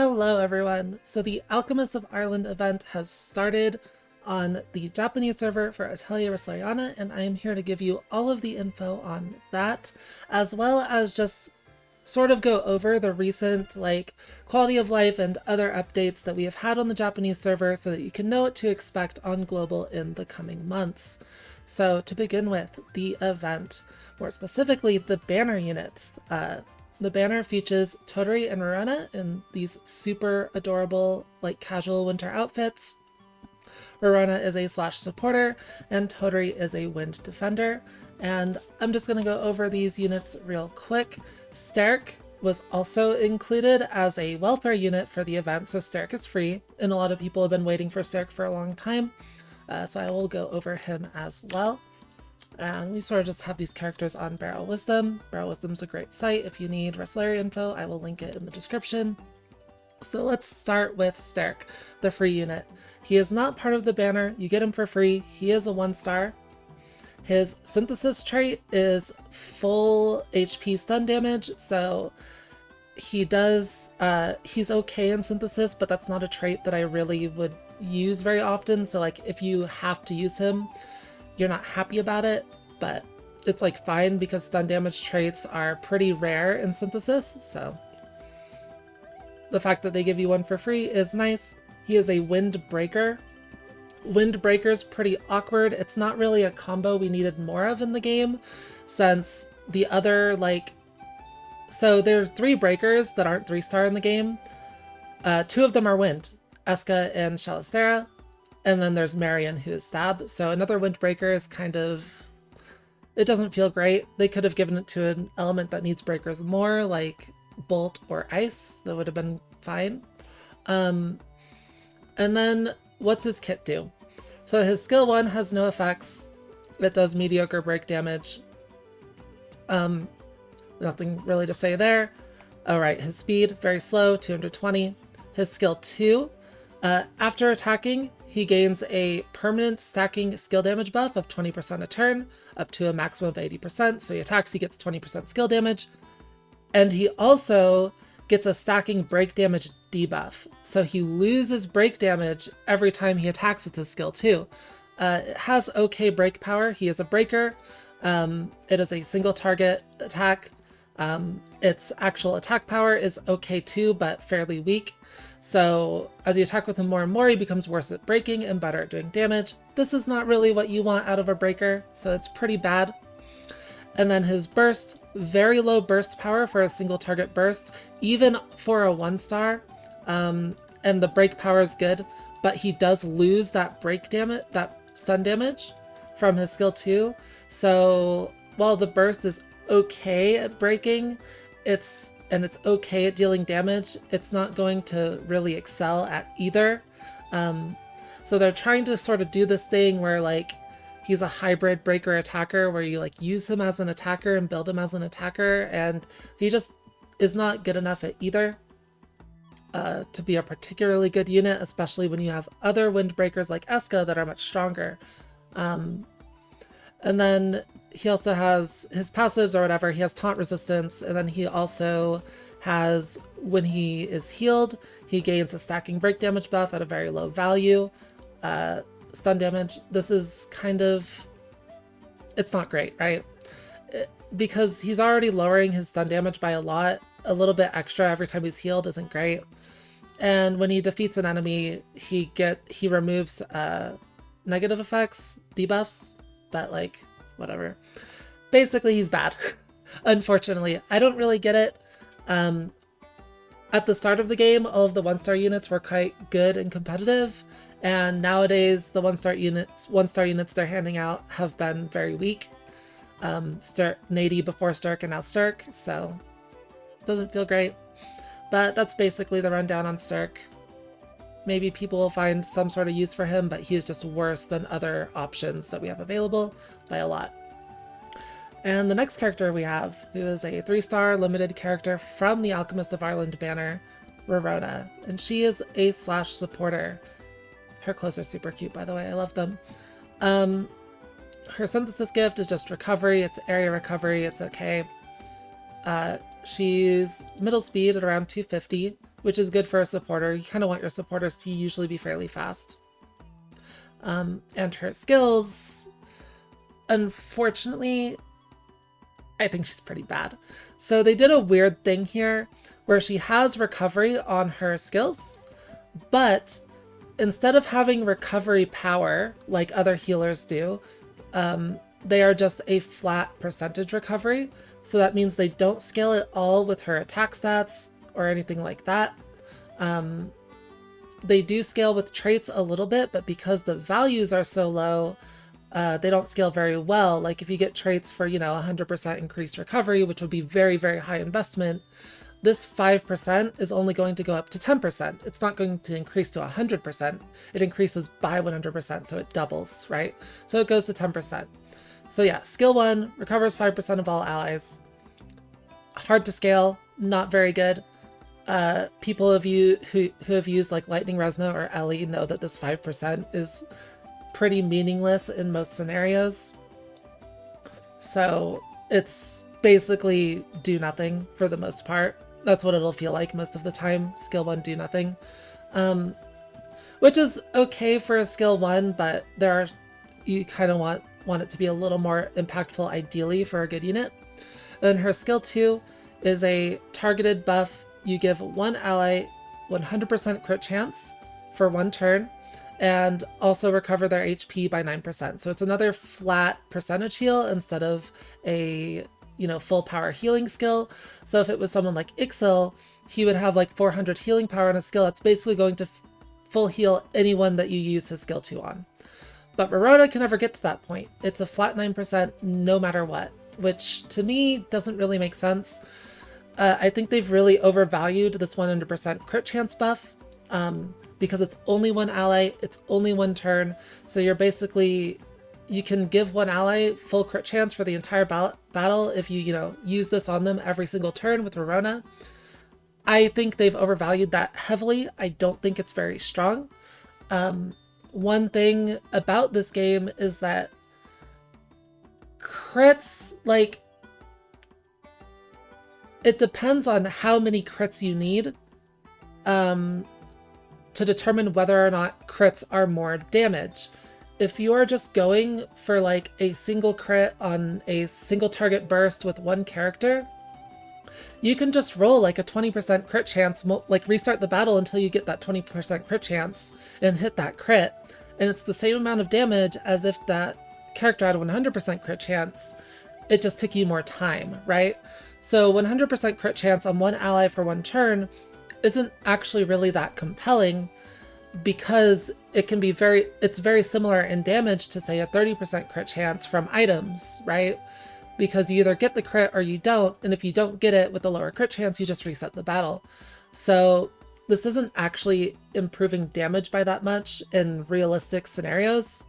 Hello everyone! So the Alchemist of Arland event has started on the Japanese server for Atelier Resleriana, and I am here to give you all of the info on that, as well as just sort of go over the recent quality of life and other updates that we have had on the Japanese server so that you can know what to expect on global in the coming months. So to begin with, the event, more specifically the banner units. The banner features Totori and Rina in these super adorable, casual winter outfits. Rina is a slash supporter, and Totori is a wind defender. And I'm just going to go over these units real quick. Sterk was also included as a welfare unit for the event, so Sterk is free, and a lot of people have been waiting for Sterk for a long time, so I will go over him as well. And we sort of just have these characters on Barrel Wisdom. Barrel Wisdom's a great site. If you need Resleriana info, I will link it in the description. So let's start with Sterk, the free unit. He is not part of the banner. You get him for free. He is a 1-star. His synthesis trait is full HP stun damage, so he's okay in synthesis, but that's not a trait that I really would use very often. So if you have to use him, you're not happy about it, but it's fine because stun damage traits are pretty rare in synthesis, so the fact that they give you one for free is nice. He is a wind breaker. Wind breaker's pretty awkward. It's not really a combo we needed more of in the game, since the other so there are 3 breakers that aren't 3-star in the game. 2 of them are wind, Eska and Shalistera. And then there's Marion, who is Stab. So another Windbreaker is it doesn't feel great. They could have given it to an element that needs breakers more, like Bolt or Ice. That would have been fine. And then what's his kit do? So his skill 1 has no effects. It does mediocre break damage. Nothing really to say there. Alright, his speed, very slow, 220. His skill 2, after attacking, he gains a permanent stacking skill damage buff of 20% a turn, up to a maximum of 80%. So he attacks, he gets 20% skill damage. And he also gets a stacking break damage debuff. So he loses break damage every time he attacks with his skill 2. It has okay break power. He is a breaker. It is a single target attack. Its actual attack power is okay too, but fairly weak. So as you attack with him more and more, he becomes worse at breaking and better at doing damage. This is not really what you want out of a breaker, so it's pretty bad. And then his burst, very low burst power for a single target burst, even for a 1-star. And the break power is good, but he does lose that break damage, that stun damage from his skill 2. So while the burst is okay at breaking, it's okay at dealing damage, it's not going to really excel at either. So they're trying to sort of do this thing where he's a hybrid breaker attacker, where you use him as an attacker and build him as an attacker, and he just is not good enough at either to be a particularly good unit, especially when you have other windbreakers like Eska that are much stronger. And then he also has his passives or whatever. He has taunt resistance, and then he also has, when he is healed, he gains a stacking break damage buff at a very low value. Stun damage, this is it's not great, right? Because he's already lowering his stun damage by a lot. A little bit extra every time he's healed isn't great. And when he defeats an enemy, he removes negative effects, debuffs, but whatever. Basically, he's bad. Unfortunately, I don't really get it. At the start of the game, all of the 1-star units were quite good and competitive, and nowadays the 1-star units they're handing out have been very weak. Nady before Sterk and now Sterk, so doesn't feel great. But that's basically the rundown on Sterk. Maybe people will find some sort of use for him, but he is just worse than other options that we have available by a lot. And the next character we have, who is a 3-star limited character from the Alchemist of Arland banner, Rina. And she is a slash supporter. Her clothes are super cute, by the way. I love them. Her synthesis gift is just recovery. It's area recovery. It's okay. She's middle speed at around 250, which is good for a supporter. You kind of want your supporters to usually be fairly fast. And her skills, unfortunately, I think she's pretty bad. So they did a weird thing here where she has recovery on her skills, but instead of having recovery power like other healers do, they are just a flat percentage recovery. So that means they don't scale at all with her attack stats or anything like that. They do scale with traits a little bit, but because the values are so low, they don't scale very well. Like if you get traits for, 100% increased recovery, which would be very, very high investment, this 5% is only going to go up to 10%. It's not going to increase to 100%. It increases by 100%, so it doubles, right? So it goes to 10%. So yeah, skill 1 recovers 5% of all allies. Hard to scale, not very good. People of you who have used like Lightning Resna or Ellie know that this 5% is pretty meaningless in most scenarios. So it's basically do nothing for the most part. That's what it'll feel like most of the time. Skill 1, do nothing. Which is okay for a skill 1, but you kind of want it to be a little more impactful ideally for a good unit. Then her skill 2 is a targeted buff. You give one ally 100% crit chance for 1 turn and also recover their HP by 9%. So it's another flat percentage heal instead of a full power healing skill. So if it was someone like Ixil, he would have like 400 healing power on a skill that's basically going to full heal anyone that you use his skill 2 on. But Verona can never get to that point. It's a flat 9% no matter what, which to me doesn't really make sense. I think they've really overvalued this 100% crit chance buff because it's only one ally, it's only 1 turn. So you can give one ally full crit chance for the entire battle if you use this on them every single turn with Verona. I think they've overvalued that heavily. I don't think it's very strong. One thing about this game is that crits, it depends on how many crits you need to determine whether or not crits are more damage. If you're just going for like a single crit on a single target burst with one character, you can just roll like a 20% crit chance, like restart the battle until you get that 20% crit chance and hit that crit. And it's the same amount of damage as if that character had a 100% crit chance. It just took you more time, right? So 100% crit chance on one ally for 1 turn isn't actually really that compelling because it's very similar in damage to say a 30% crit chance from items, right? Because you either get the crit or you don't, and if you don't get it with the lower crit chance, you just reset the battle. So this isn't actually improving damage by that much in realistic scenarios.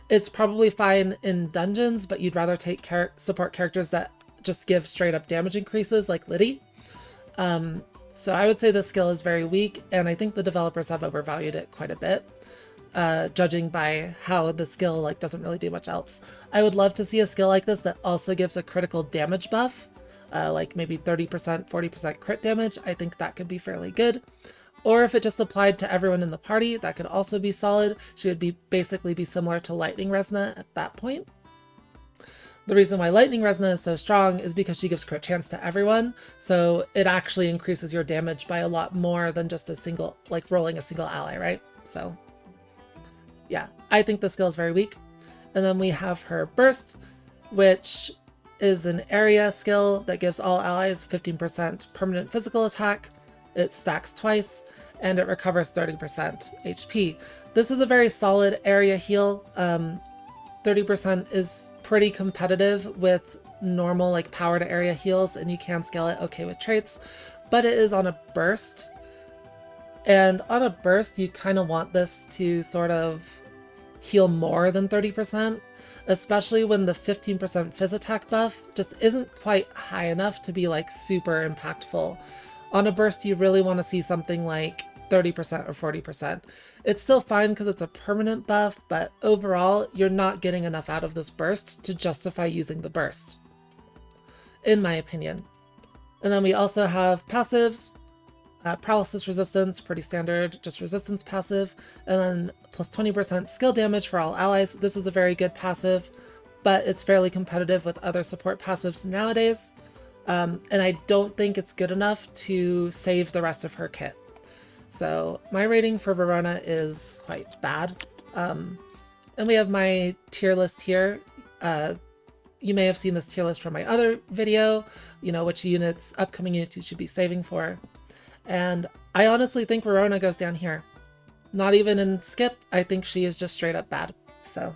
It's probably fine in dungeons, but you'd rather take support characters that just give straight up damage increases like Liddy. So I would say this skill is very weak, and I think the developers have overvalued it quite a bit, judging by how the skill doesn't really do much else. I would love to see a skill like this that also gives a critical damage buff, like maybe 30%, 40% crit damage. I think that could be fairly good. Or if it just applied to everyone in the party, that could also be solid. She would basically be similar to Lightning Resna at that point. The reason why Lightning Resna is so strong is because she gives crit chance to everyone, so it actually increases your damage by a lot more than just rolling a single ally, right? So yeah, I think the skill is very weak. And then we have her Burst, which is an area skill that gives all allies 15% permanent physical attack. It stacks twice, and it recovers 30% HP. This is a very solid area heal. 30% is pretty competitive with normal power to area heals, and you can scale it okay with traits, but it is on a burst. And on a burst, you kind of want this to sort of heal more than 30%, especially when the 15% phys attack buff just isn't quite high enough to be super impactful. On a burst, you really want to see something like 30% or 40%. It's still fine because it's a permanent buff, but overall, you're not getting enough out of this burst to justify using the burst, in my opinion. And then we also have passives. paralysis resistance, pretty standard, just resistance passive, and then plus 20% skill damage for all allies. This is a very good passive, but it's fairly competitive with other support passives nowadays. And I don't think it's good enough to save the rest of her kit. So my rating for Verona is quite bad. And we have my tier list here. You may have seen this tier list from my other video, you know, which units, upcoming units you should be saving for. And I honestly think Verona goes down here. Not even in skip, I think she is just straight up bad. So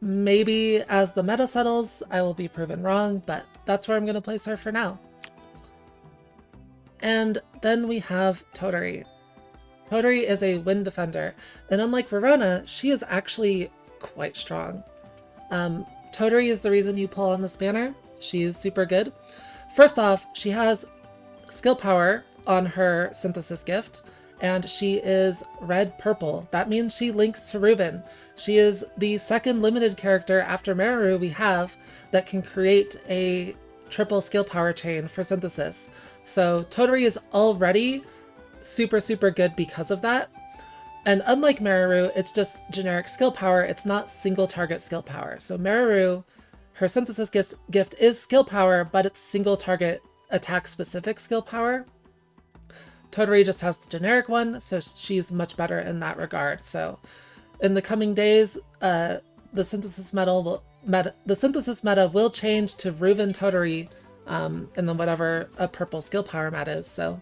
maybe as the meta settles, I will be proven wrong, but that's where I'm going to place her for now. And then we have Totori. Totori is a wind defender, and unlike Verona, she is actually quite strong. Totori is the reason you pull on this banner. She is super good. First off, she has skill power on her synthesis gift, and she is red-purple. That means she links to Ruben. She is the second limited character after Memoria we have that can create a triple skill power chain for synthesis. So Totori is already super, super good because of that. And unlike Memoria, it's just generic skill power. It's not single target skill power. So Memoria, her synthesis gift is skill power, but it's single target attack specific skill power. Totori just has the generic one, so she's much better in that regard. So in the coming days, the synthesis meta will change to Ruven Totori, and then whatever a purple skill power mat is. So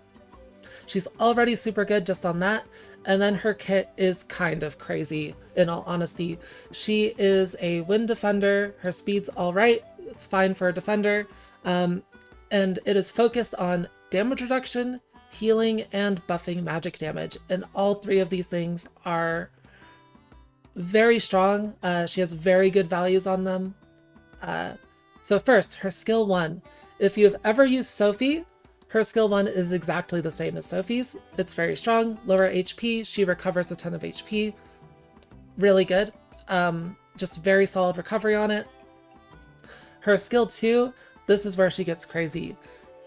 she's already super good just on that. And then her kit is kind of crazy, in all honesty. She is a wind defender. Her speed's all right. It's fine for a defender. And it is focused on damage reduction, healing, and buffing magic damage. And all three of these things are very strong. She has very good values on them. So first, her skill 1. If you've ever used Sophie, her skill 1 is exactly the same as Sophie's. It's very strong, lower HP. She recovers a ton of HP. Really good. Just very solid recovery on it. Her skill 2, this is where she gets crazy.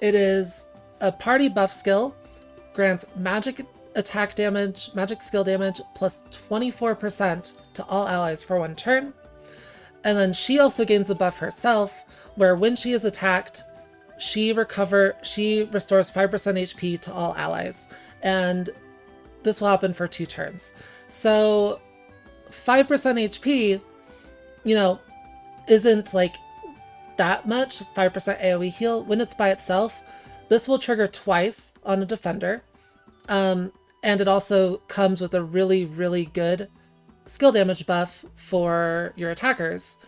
It is a party buff skill, grants magic attack damage, magic skill damage, plus 24% to all allies for 1 turn. And then she also gains a buff herself, where when she is attacked, she restores 5% HP to all allies. And this will happen for 2 turns. So 5% HP, you know, isn't like that much, 5% AoE heal. When it's by itself, this will trigger twice on a defender. And it also comes with a really, really good skill damage buff for your attackers.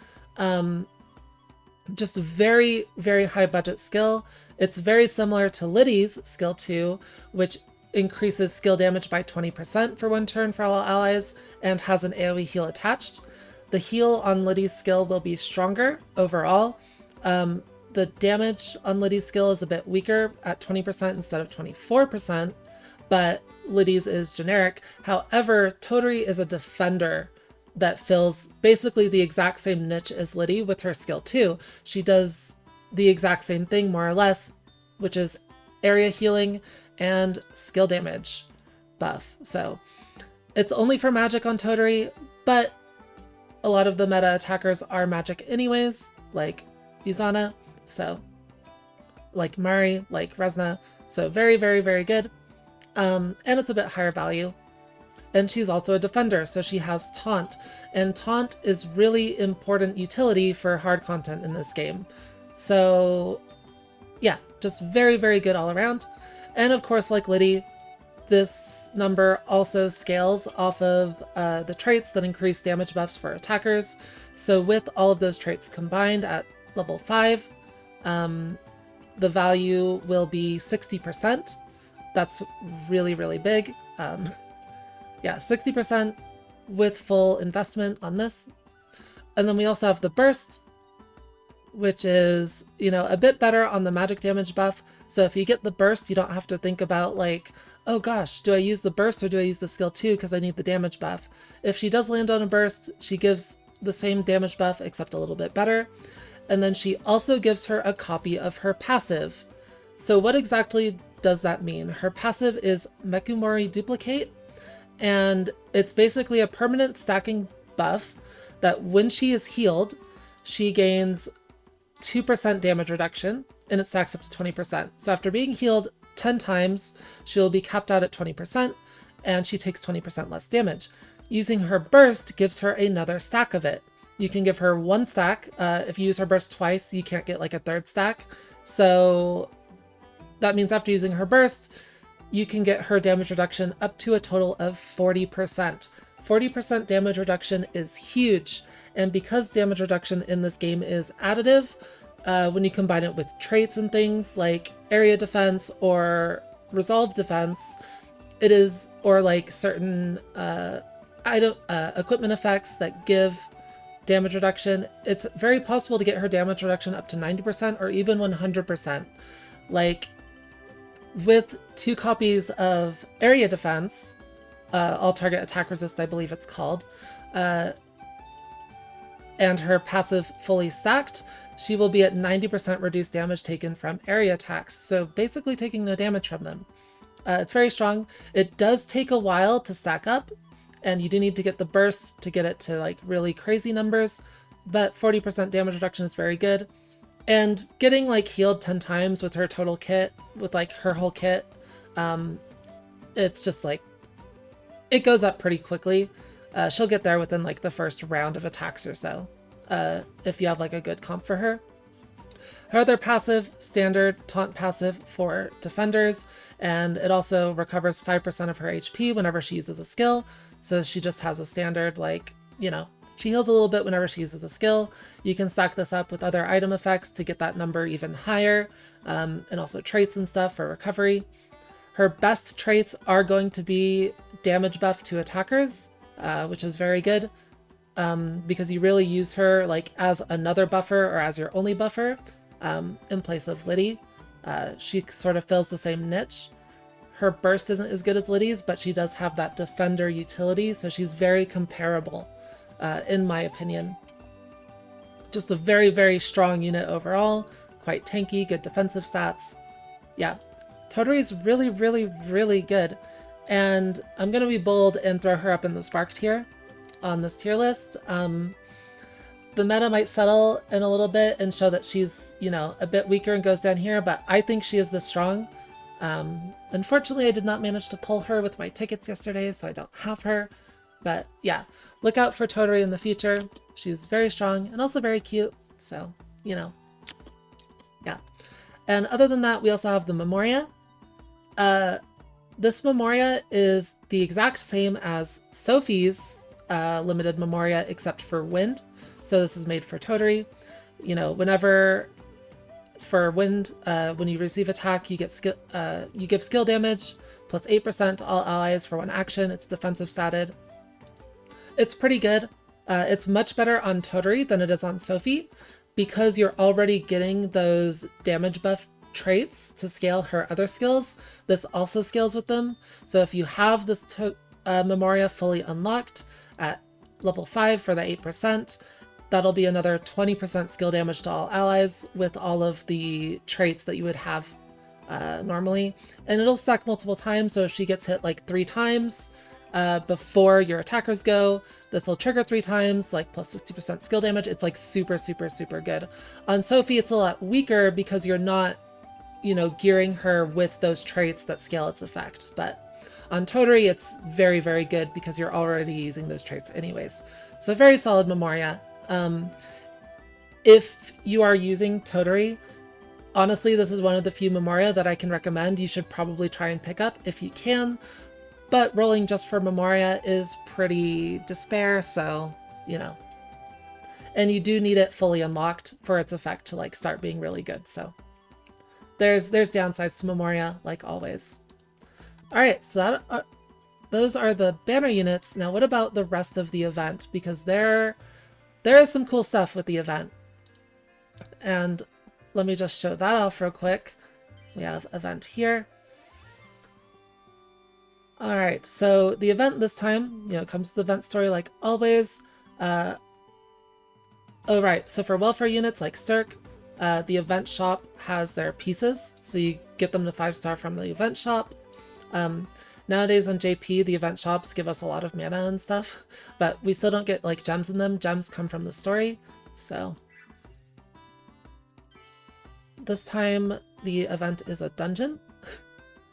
Just a very, very high budget skill. It's very similar to Liddy's skill 2, which increases skill damage by 20% for 1 turn for all allies and has an AoE heal attached. The heal on Liddy's skill will be stronger overall. The damage on Liddy's skill is a bit weaker at 20% instead of 24%, but Liddy's is generic. However, Totori is a defender that fills basically the exact same niche as Liddy with her skill 2. She does the exact same thing, more or less, which is area healing and skill damage buff. So it's only for magic on Totori, but a lot of the meta attackers are magic anyways, like Izana, so like Mari, like Resna. So very, very, very good. And it's a bit higher value. And she's also a defender, so she has Taunt. And Taunt is really important utility for hard content in this game. So yeah, just very, very good all around. And of course, like Liddy, this number also scales off of the traits that increase damage buffs for attackers. So with all of those traits combined at level 5, the value will be 60%. That's really, really big. Yeah, 60% with full investment on this. And then we also have the burst, which is, you know, a bit better on the magic damage buff. So if you get the burst, you don't have to think about like, oh gosh, do I use the burst or do I use the skill 2 because I need the damage buff? If she does land on a burst, she gives the same damage buff except a little bit better. And then she also gives her a copy of her passive. So what exactly does that mean? Her passive is Mekumori Duplicate, and it's basically a permanent stacking buff that when she is healed, she gains 2% damage reduction, and it stacks up to 20%. So after being healed 10 times, she'll be capped out at 20%, and she takes 20% less damage. Using her burst gives her another stack of it. You can give her 1 stack. If you use her burst twice, you can't get like a 3rd stack. So that means after using her burst, you can get her damage reduction up to a total of 40%. 40% damage reduction is huge. And because damage reduction in this game is additive, when you combine it with traits and things like area defense or resolve defense, it is, or like certain equipment effects that give damage reduction, it's very possible to get her damage reduction up to 90% or even 100%. Like with 2 copies of area defense, all target attack resist, I believe it's called, and her passive fully stacked, she will be at 90% reduced damage taken from area attacks. So basically taking no damage from them. It's very strong. It does take a while to stack up, and you do need to get the burst to get it to like really crazy numbers, but 40% damage reduction is very good. And getting like healed 10 times with her total kit, with like her whole kit, it's just like, it goes up pretty quickly. She'll get there within like the first round of attacks or so, if you have like a good comp for her. Her other passive, standard taunt passive for defenders, and it also recovers 5% of her HP whenever she uses a skill. So she just has a standard, like, you know, she heals a little bit whenever she uses a skill. You can stack this up with other item effects to get that number even higher, and also traits and stuff for recovery. Her best traits are going to be damage buff to attackers, which is very good, because you really use her like as another buffer or as your only buffer in place of Liddy. She sort of fills the same niche. Her burst isn't as good as Liddy's, but she does have that defender utility, so she's very comparable, in my opinion. Just a very, very strong unit overall, quite tanky, good defensive stats. Yeah, Totori is really, really, really good. And I'm going to be bold and throw her up in the Spark tier on this tier list. The meta might settle in a little bit and show that she's, you know, a bit weaker and goes down here, but I think she is this strong. Unfortunately, I did not manage to pull her with my tickets yesterday, so I don't have her. But yeah, look out for Totori in the future. She's very strong and also very cute, so, you know, yeah. And other than that, we also have the Memoria. This Memoria is the exact same as Sophie's limited Memoria, except for wind. So this is made for Totori. You know, whenever it's for wind, when you receive attack, you get skill, you give skill damage plus 8% to all allies for 1 action. It's defensive statted. It's pretty good. It's much better on Totori than it is on Sophie because you're already getting those damage buff traits to scale her other skills. This also scales with them. So if you have this Memoria fully unlocked at level 5 for the 8%, that'll be another 20% skill damage to all allies with all of the traits that you would have normally. And it'll stack multiple times, so if she gets hit like 3 times before your attackers go, this will trigger 3 times, like plus 60% skill damage. It's like super, super, super good. On Sophie, it's a lot weaker because you're not, you know, gearing her with those traits that scale its effect. But on Totori, it's very, very good because you're already using those traits anyways. So very solid Memoria. If you are using Totori, honestly, this is one of the few Memoria that I can recommend. You should probably try and pick up if you can, but rolling just for Memoria is pretty despair, so, you know. And you do need it fully unlocked for its effect to like start being really good, so. There's downsides to Memoria, like always. Alright, so that, those are the banner units. Now what about the rest of the event? Because there is some cool stuff with the event. And let me just show that off real quick. We have event here. All right, so the event this time, you know, comes to the event story like always. Oh, right, so for welfare units like Stirk, The event shop has their pieces, so you get them to 5-star from the event shop. Nowadays on JP, the event shops give us a lot of mana and stuff, but we still don't get like gems in them. Gems come from the story, so. This time the event is a dungeon.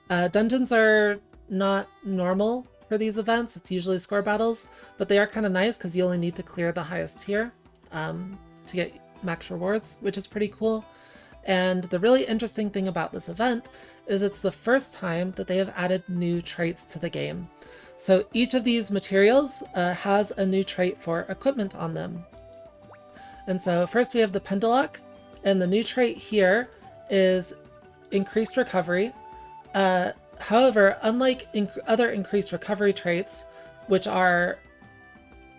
Dungeons are not normal for these events. It's usually score battles, but they are kind of nice because you only need to clear the highest tier to get max rewards, which is pretty cool. And the really interesting thing about this event is it's the first time that they have added new traits to the game. So each of these materials has a new trait for equipment on them. And so first we have the Pendulock, and the new trait here is increased recovery. However, unlike other increased recovery traits, which are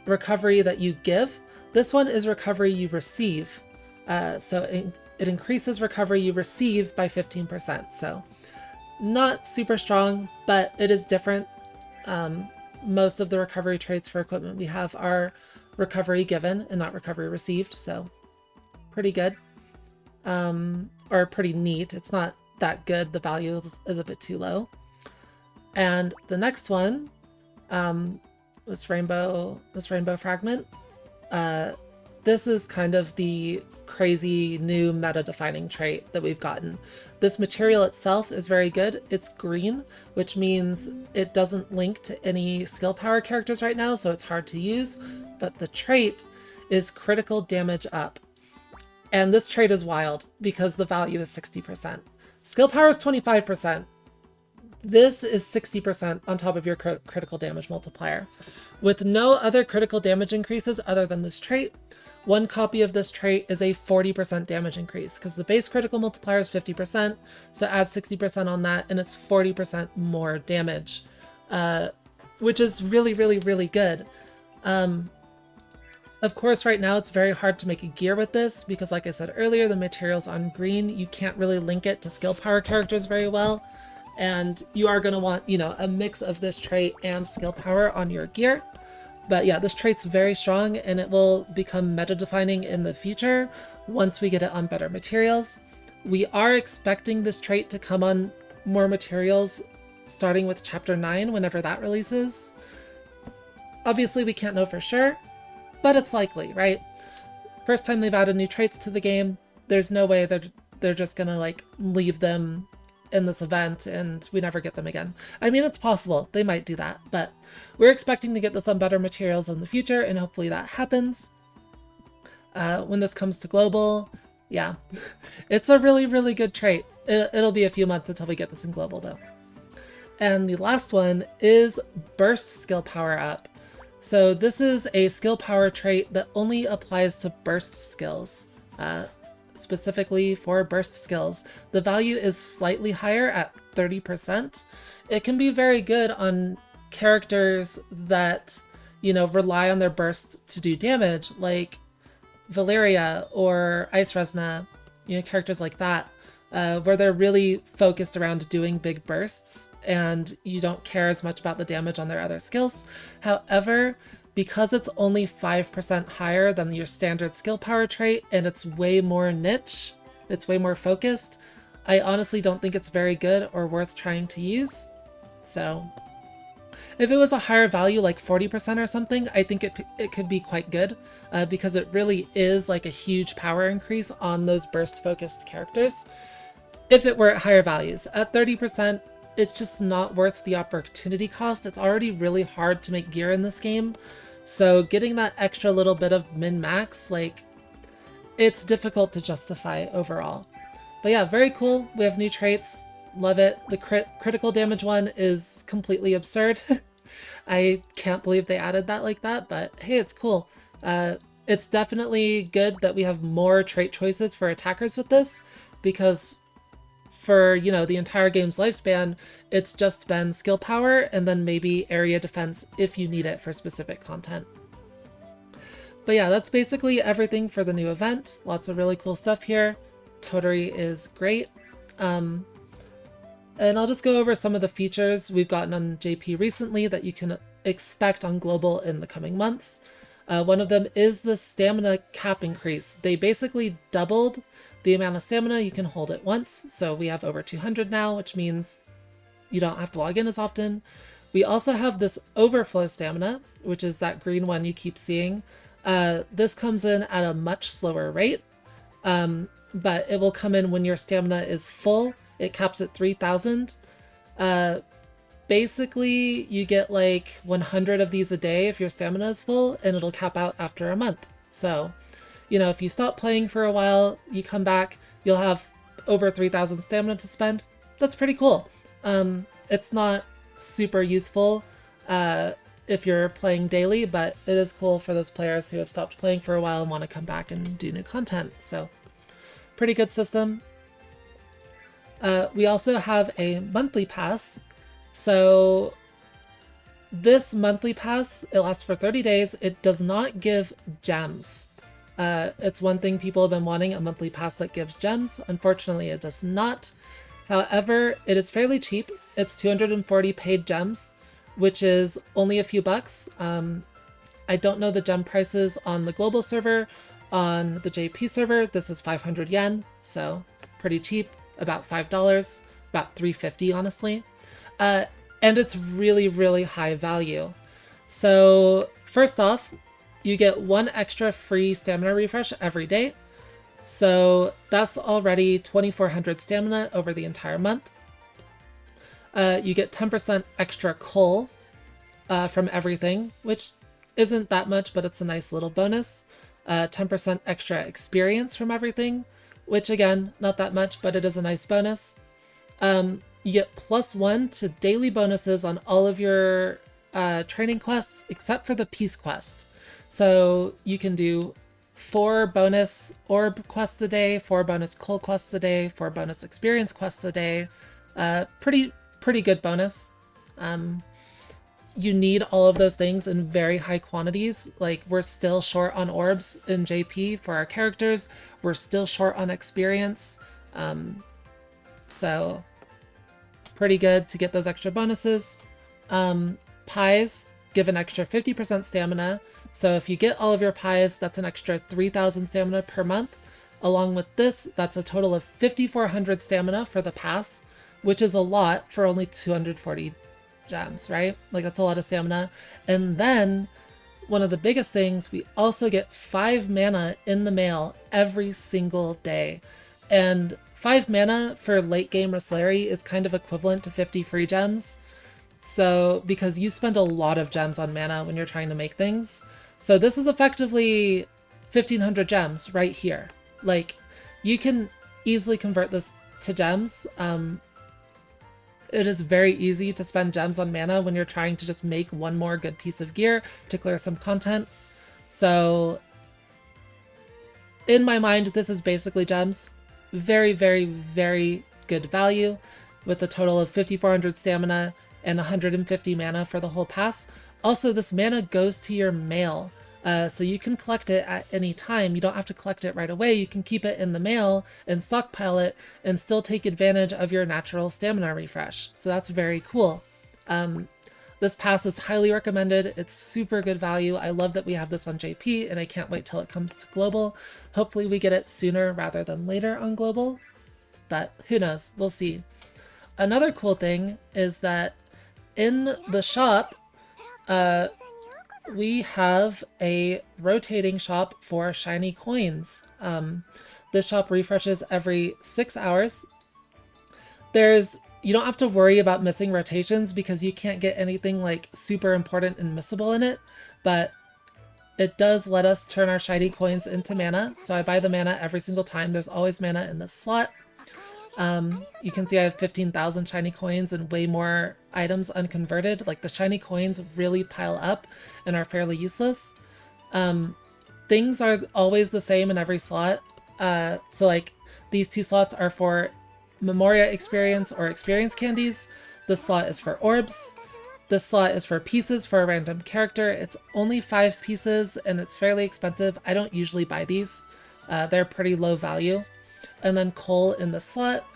recovery that you give, this one is recovery you receive. So it increases recovery you receive by 15%. So not super strong, but it is different. Most of the recovery traits for equipment we have are recovery given and not recovery received. So pretty good. Or pretty neat. It's not that good. The value is a bit too low. And the next one, this rainbow fragment. This is kind of the crazy new meta-defining trait that we've gotten. This material itself is very good. It's green, which means it doesn't link to any skill power characters right now, so it's hard to use. But the trait is critical damage up. And this trait is wild because the value is 60%. Skill power is 25%. This is 60% on top of your critical damage multiplier. With no other critical damage increases other than this trait, one copy of this trait is a 40% damage increase because the base critical multiplier is 50%, so add 60% on that and it's 40% more damage, which is really, really, really good. Of course, right now it's very hard to make a gear with this because, like I said earlier, the material's on green. You can't really link it to skill power characters very well, and you are going to want, you know, a mix of this trait and skill power on your gear. But yeah, this trait's very strong and it will become meta-defining in the future once we get it on better materials. We are expecting this trait to come on more materials starting with Chapter 9 whenever that releases. Obviously, we can't know for sure, but it's likely, right? First time they've added new traits to the game, there's no way they're just gonna like leave them in this event and we never get them again. I mean, it's possible they might do that, but we're expecting to get this on better materials in the future and hopefully that happens. When this comes to global, yeah, it's a really, really good trait. It'll be a few months until we get this in global though. And the last one is burst skill power up. So this is a skill power trait that only applies to burst skills. Specifically for burst skills. The value is slightly higher at 30%. It can be very good on characters that, you know, rely on their bursts to do damage, like Valeria or Ice Resna, you know, characters like that, where they're really focused around doing big bursts and you don't care as much about the damage on their other skills. However, because it's only 5% higher than your standard skill power trait and it's way more niche, it's way more focused, I honestly don't think it's very good or worth trying to use. So if it was a higher value like 40% or something, I think it could be quite good because it really is like a huge power increase on those burst focused characters. If it were at higher values, at 30%, it's just not worth the opportunity cost. It's already really hard to make gear in this game. So getting that extra little bit of min-max, like, it's difficult to justify overall. But yeah, very cool. We have new traits. Love it. The critical damage one is completely absurd. I can't believe they added that like that, but hey, it's cool. It's definitely good that we have more trait choices for attackers with this, because for, you know, the entire game's lifespan, it's just been skill power and then maybe area defense if you need it for specific content. But yeah, that's basically everything for the new event. Lots of really cool stuff here. Totori is great. And I'll just go over some of the features we've gotten on JP recently that you can expect on global in the coming months. One of them is the stamina cap increase. They basically doubled the amount of stamina you can hold at once. So we have over 200 now, which means you don't have to log in as often. We also have this overflow stamina, which is that green one you keep seeing. This comes in at a much slower rate, but it will come in when your stamina is full. It caps at 3,000. Basically, you get like 100 of these a day if your stamina is full, and it'll cap out after a month. So, you know, if you stop playing for a while, you come back, you'll have over 3,000 stamina to spend. That's pretty cool. It's not super useful if you're playing daily, but it is cool for those players who have stopped playing for a while and want to come back and do new content. So, pretty good system. We also have a monthly pass. So this monthly pass, it lasts for 30 days. It does not give gems. It's one thing people have been wanting, a monthly pass that gives gems. Unfortunately, it does not. However, it is fairly cheap. It's 240 paid gems, which is only a few bucks. I don't know the gem prices on the global server. On the JP server, this is 500 yen, so pretty cheap, about $5, about $3.50 honestly. And it's really, really high value. So first off, you get 1 extra free stamina refresh every day. So that's already 2,400 stamina over the entire month. You get 10% extra coal from everything, which isn't that much, but it's a nice little bonus. 10% extra experience from everything, which again, not that much, but it is a nice bonus. You get +1 to daily bonuses on all of your training quests, except for the peace quest. So you can do 4 bonus orb quests a day, 4 bonus coal quests a day, 4 bonus experience quests a day. Pretty good bonus. You need all of those things in very high quantities. Like, we're still short on orbs in JP for our characters. We're still short on experience. So pretty good to get those extra bonuses. Pies give an extra 50% stamina. So if you get all of your pies, that's an extra 3,000 stamina per month. Along with this, that's a total of 5,400 stamina for the pass, which is a lot for only 240 gems, right? Like, that's a lot of stamina. And then one of the biggest things, we also get 5 mana in the mail every single day. And 5 mana for late game Resleri is kind of equivalent to 50 free gems. So, because you spend a lot of gems on mana when you're trying to make things. So this is effectively 1,500 gems right here. Like, you can easily convert this to gems. It is very easy to spend gems on mana when you're trying to just make one more good piece of gear to clear some content. So in my mind, this is basically gems. Very, very, very good value with a total of 5,400 stamina and 150 mana for the whole pass. Also, this mana goes to your mail. So you can collect it at any time. You don't have to collect it right away. You can keep it in the mail and stockpile it and still take advantage of your natural stamina refresh. So that's very cool. This pass is highly recommended. It's super good value. I love that we have this on JP, and I can't wait till it comes to global. Hopefully we get it sooner rather than later on global, but who knows? We'll see. Another cool thing is that in the shop, we have a rotating shop for shiny coins. This shop refreshes every 6 hours. You don't have to worry about missing rotations because you can't get anything like super important and missable in it, but it does let us turn our shiny coins into mana. So I buy the mana every single time. There's always mana in this slot. You can see I have 15,000 shiny coins and way more items unconverted. Like, the shiny coins really pile up and are fairly useless. Things are always the same in every slot. So like, these 2 slots are for Memoria experience or experience candies. This slot is for orbs. This slot is for pieces for a random character. It's only 5 pieces and it's fairly expensive. I don't usually buy these. They're pretty low value. And then coal in the slot.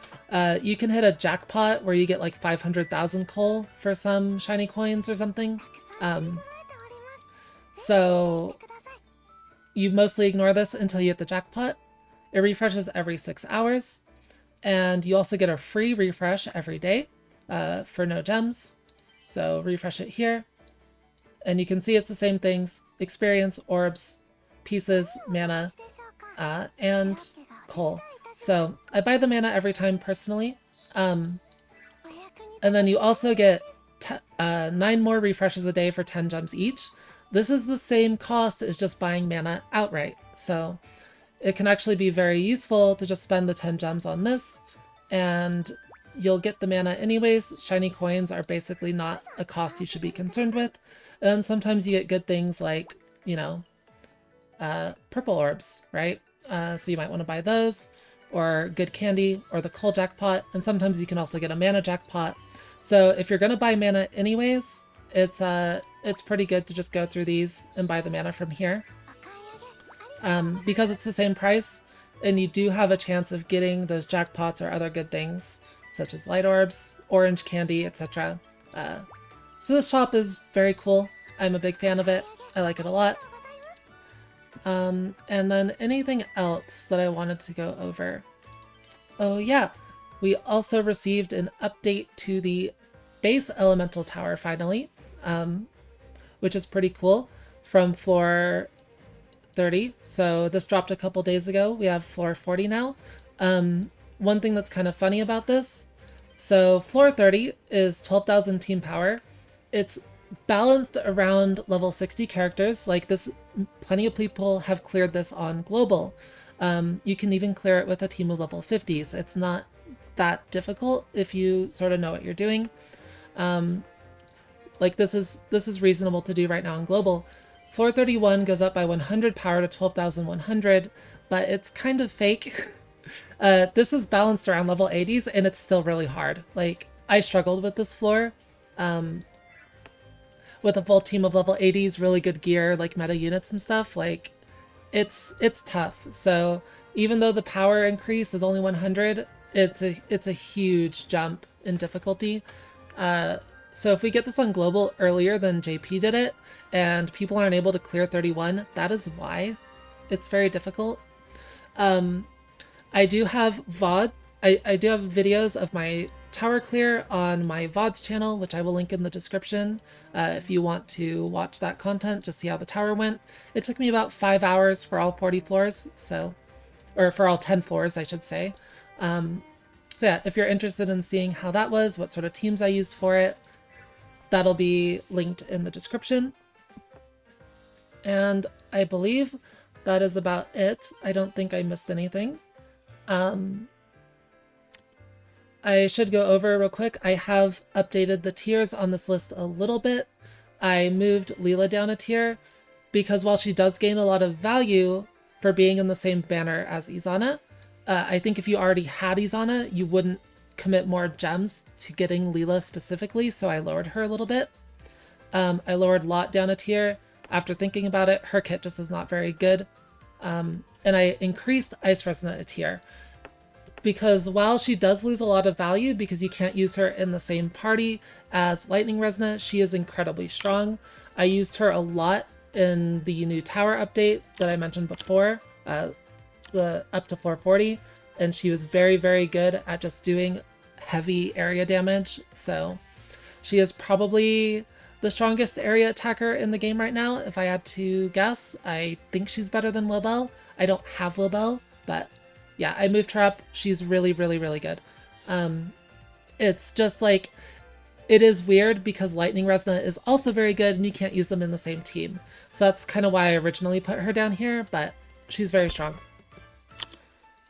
You can hit a jackpot where you get like 500,000 coal for some shiny coins or something. So you mostly ignore this until you hit the jackpot. It refreshes every 6 hours. And you also get a free refresh every day for no gems. So refresh it here. And you can see it's the same things: experience, orbs, pieces, mana, and coal. So I buy the mana every time personally. And then you also get 9 more refreshes a day for 10 gems each. This is the same cost as just buying mana outright. So it can actually be very useful to just spend the 10 gems on this, and you'll get the mana anyways. Shiny coins are basically not a cost you should be concerned with. And sometimes you get good things like, you know, purple orbs, right? So you might want to buy those, or good candy, or the coal jackpot, and sometimes you can also get a mana jackpot. So if you're going to buy mana anyways, it's pretty good to just go through these and buy the mana from here. Because it's the same price, and you do have a chance of getting those jackpots or other good things, such as light orbs, orange candy, etc. So this shop is very cool. I'm a big fan of it. I like it a lot. And then anything else that I wanted to go over? Oh yeah, we also received an update to the base elemental tower finally, which is pretty cool, from floor 30. So this dropped a couple days ago. We have floor 40 now. One thing that's kind of funny about this, so floor 30 is 12,000 team power. It's balanced around level 60 characters. Like this, plenty of people have cleared this on global. You can even clear it with a team of level 50s. It's not that difficult if you sort of know what you're doing. Like this is reasonable to do right now on global. Floor 31 goes up by 100 power to 12,100, but it's kind of fake. This is balanced around level 80s, and it's still really hard. Like, I struggled with this floor. With a full team of level 80s, really good gear, like meta units and stuff, like, it's tough. So even though the power increase is only 100, it's a huge jump in difficulty. So if we get this on global earlier than JP did it, and people aren't able to clear 31, that is why it's very difficult. I do have VOD. I do have videos of my tower clear on my VODs channel, which I will link in the description if you want to watch that content, just see how the tower went. It took me about 5 hours for all 40 floors, so, or for all 10 floors, I should say. So yeah, if you're interested in seeing how that was, what sort of teams I used for it, that'll be linked in the description. And I believe that is about it. I don't think I missed anything. I should go over real quick. I have updated the tiers on this list a little bit. I moved Leela down a tier because while she does gain a lot of value for being in the same banner as Izana, I think if you already had Izana, you wouldn't commit more gems to getting Leela specifically, so I lowered her a little bit. I lowered Lot down a tier. After thinking about it, her kit just is not very good. And I increased Ice Resonant a tier, because while she does lose a lot of value because you can't use her in the same party as Lightning Resonant, she is incredibly strong. I used her a lot in the new tower update that I mentioned before, the up to floor 40, and she was very, very good at just doing heavy area damage. So she is probably the strongest area attacker in the game right now, if I had to guess. I think she's better than Wilbell. I don't have Wilbell, but yeah, I moved her up. She's really, really, really good. It's just like, it is weird because Lightning Resonant is also very good and you can't use them in the same team. So that's kind of why I originally put her down here, but she's very strong.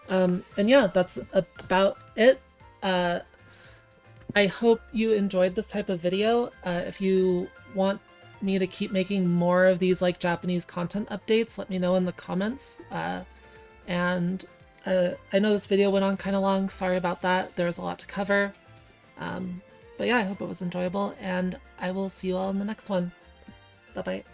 And yeah, that's about it. I hope you enjoyed this type of video. If you want me to keep making more of these like Japanese content updates, let me know in the comments. And I know this video went on kind of long. Sorry about that. There was a lot to cover. But yeah, I hope it was enjoyable, and I will see you all in the next one. Bye-bye.